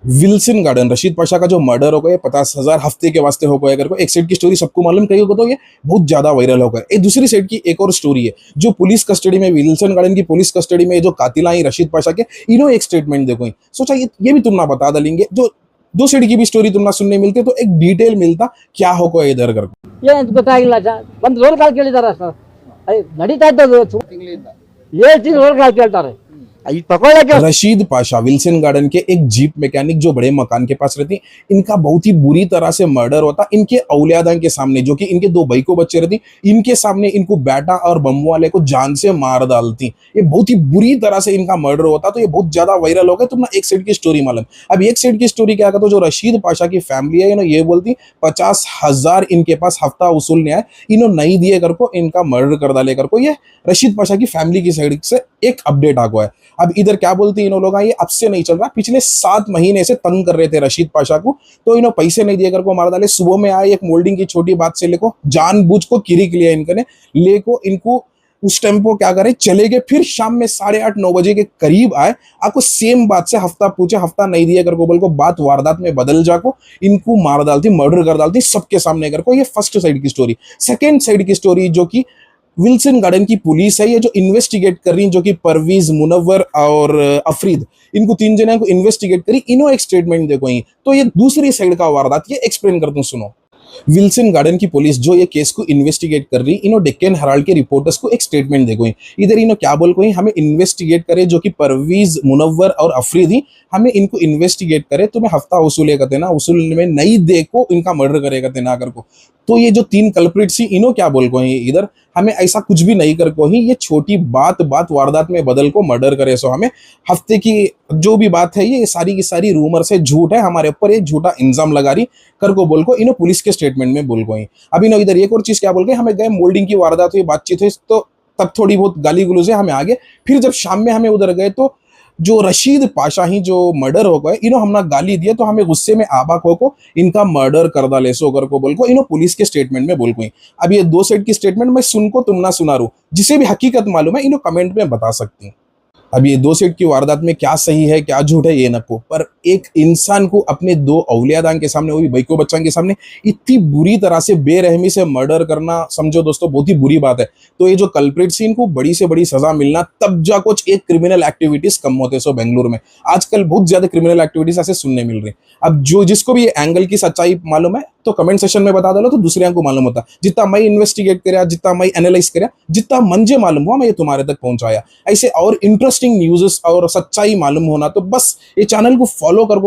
Wilson garden Rashid Pasha का जो murder हो गया 50,000 हफ्ते के वास्ते हो गया अगर को एक साइड की स्टोरी सबको मालूम कहीं को तो ये बहुत ज्यादा वायरल हो गया। एक दूसरी साइड की एक और स्टोरी है जो पुलिस कस्टडी में विल्सन गार्डन की पुलिस कस्टडी में जो कातिल आई रशीद पाशा के इन्हों एक स्टेटमेंट देखो सोचा ये भी तुम ना बता डालेंगे जो दो साइड की भी स्टोरी तुम ना सुनने मिलती तो एक डिटेल मिलता क्या हो गया इधर कर ಏನು ಗೊತ್ತಾಗಿಲ್ಲ ಸರ್ ಒಂದು ರೋಲ್ ಕಾಲ್ ಕೇಳಿದಾರ ಸರ್ ನಡೀತಾ ಇದ್ದದು ಹೇಳ್ತೀನಿ ರೋಲ್ ಕಾಲ್ ಕೇಳ್ತಾರೆ ಇದು ತಗೊಳ್ಳಕ್ಕೆ रशीद पाशा विल्सन गार्डन के एक जीप मैकेनिक जो बड़े मकान के पास रहती इनका बहुत ही बुरी तरह से मर्डर होता इनके औलियादा के सामने जो कि इनके दो भाई को बच्चे रहती इनके सामने इनको बैटा और बम वाले को जान से मार डालती। ये बहुत ही बुरी तरह से इनका मर्डर होता तो ये बहुत ज्यादा वायरल हो गया। तुम ना एक साइड की स्टोरी मालूम अब एक साइड की स्टोरी क्या कहता जो रशीद पाशा की फैमिली है ये बोलती 50,000 इनके पास हफ्ता वसूलने आए इन्होंने नहीं दिए कर को इनका मर्डर कर डाले कर को ये रशीद पाशा की फैमिली की साइड से एक अपडेट आ गया है। अब इधर क्या बोलती इन लोग ये अब से नहीं चल रहा पिछले 7 महीने से तंग कर रहे थे रशीद पाशा को तो इन्होंने पैसे नहीं दिए कर को मार डाले। सुबह में आए एक मोल्डिंग की छोटी बात से लेको जानबूझ को किरिक लिया इनके लेको इनको उस टेम्पो क्या करे चले गए फिर शाम में 8:30-9 बजे के करीब आए आपको सेम बात से हफ्ता पूछे हफ्ता नहीं दिया कर को बोल को बात वारदात में बदल जाको इनको मार डालती मर्डर कर डालती सबके सामने कर को। ये फर्स्ट साइड की स्टोरी। सेकेंड साइड की स्टोरी जो कि विल्सन गार्डन की पुलिस है ये जो इन्वेस्टिगेट कर रही है जो कि परवीज मुनव्वर और अफरीद इनको 3 जने को इन्वेस्टिगेट करी इन्हों एक स्टेटमेंट देखो ही तो ये दूसरी साइड का वारदात ये एक्सप्लेन करता हूं सुनो। विल्सन गार्डन की पुलिस जो ये केस को इन्वेस्टिगेट कर रही इन्हों डेक्कन हेराल्ड के रिपोर्टर्स को एक स्टेटमेंट देखो इधर इन्हों क्या बोल को हमें इन्वेस्टिगेट करे जो कि परवीज मुनव्वर और अफरीद ही हमें इनको इन्वेस्टिगेट करे तो मैं हफ्ता वसूले करते ना वसूल में नहीं देखो इनका मर्डर करेगा तेना कर को। तो ये जो 3 कल्प्रिट सी इन्हों क्या बोल को इधर हमें ऐसा कुछ भी नहीं कर को ही ये छोटी बात वारदात में बदल को मर्डर करे सो हमें हफ्ते की जो भी बात है ये सारी की सारी रूमर से झूठ है हमारे ऊपर एक झूठा इल्जाम लगा रही कर को बोल को इन्हों पुलिस के स्टेटमेंट में बोल को ही। अब इन्हों इधर एक और चीज क्या बोल गए हमें गए मोल्डिंग की वारदात हुई बातचीत हुई तो तब थोड़ी बहुत गाली गुलूज है हमें आगे फिर जब शाम में हमें उधर गए तो जो रशीद पाशा ही जो मर्डर हो गए इन्हों हमने गाली दिया तो हमें गुस्से में आबाक को इनका मर्डर कर डाले सो कर को बोल को इन्हों पुलिस के स्टेटमेंट में बोल को। अब ये 2 साइड की स्टेटमेंट मैं सुन को तुम ना सुना रू जिसे भी हकीकत मालूम है इन्हों कमेंट में बता सकती हैं। अब ये 2 साइड की वारदात में क्या सही है क्या झूठ है ये नको पर एक इंसान को अपने 2 औलियादान के सामने वो भी भाई को बच्चा के सामने इतनी बुरी तरह से बेरहमी से मर्डर करना समझो दोस्तों बहुत ही बुरी बात है। तो ये जो कल्प्रिट सीन को बड़ी से बड़ी सजा मिलना तब जा कुछ एक क्रिमिनल एक्टिविटीज कम होते सो बेंगलुरु में आजकल बहुत ज्यादा क्रिमिनल एक्टिविटीज ऐसे सुनने मिल रही। अब जो जिसको भी एंगल की सच्चाई मालूम है तो कमेंट सेक्शन में बता दो तो दूसरे को मालूम होता जितना मैं इन्वेस्टिगेट कराया जितना मैं एनालाइज कराया जितना मंजे मालूम हुआ मैं ये तुम्हारे तक पहुंचाया। ऐसे और इंटरेस्टिंग न्यूज़ और सच्चाई मालूम होना तो बस ये चैनल को फॉलो कर